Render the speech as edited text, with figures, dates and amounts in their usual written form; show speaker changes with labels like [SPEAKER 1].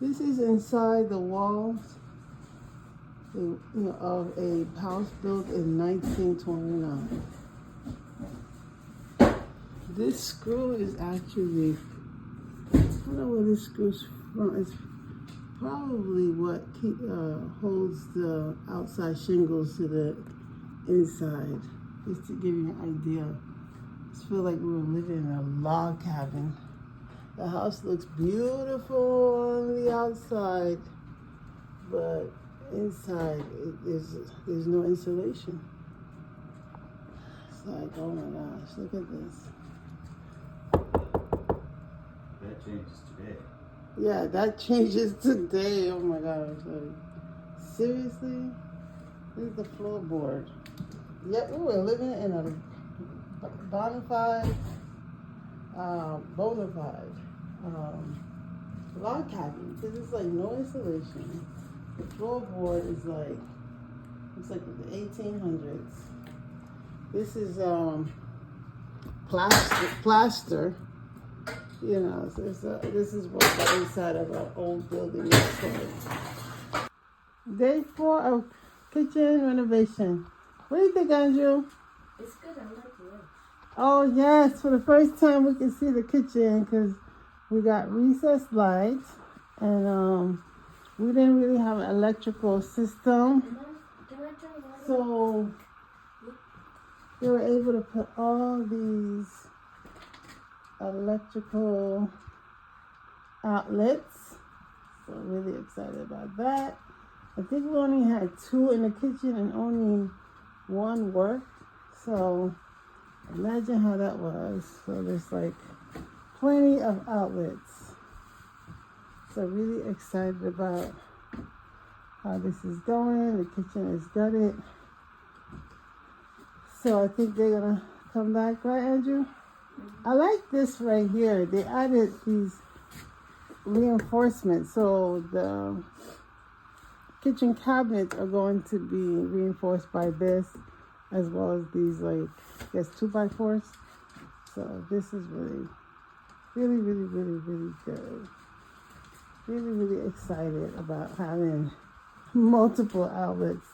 [SPEAKER 1] This is inside the walls of a house built in 1929. This screw is actually, I don't know where this screw's from. It's probably what holds the outside shingles to the inside. Just to give you an idea. I just feel like we were living in a log cabin. The house looks beautiful on the outside, but inside there's no insulation. It's like, oh my gosh, look at this.
[SPEAKER 2] That changes today.
[SPEAKER 1] Yeah, that changes today. Oh my gosh. Like, seriously? This is the floorboard. Yep, we were living in a bona fide log cabin because it's like no insulation. The floorboard is like, it's like the 1800s. This is plaster. You know, so this is what the inside of an old building looks like. Day 4 of kitchen renovation. What do you think, Andrew?
[SPEAKER 3] It's good. I like it.
[SPEAKER 1] Oh yes, for the first time we can see the kitchen because we got recessed lights and we didn't really have an electrical system. So we were able to put all these electrical outlets. So really excited about that. I think we only had 2 in the kitchen and only 1 worked. So imagine how that was. So there's like plenty of outlets. So really excited about how this is going. The kitchen is gutted. So I think they're gonna come back, right, Andrew? I like this right here. They added these reinforcements. So the kitchen cabinets are going to be reinforced by this, as well as these, like, I guess 2x4s. So this is really good. Really excited about having multiple outlets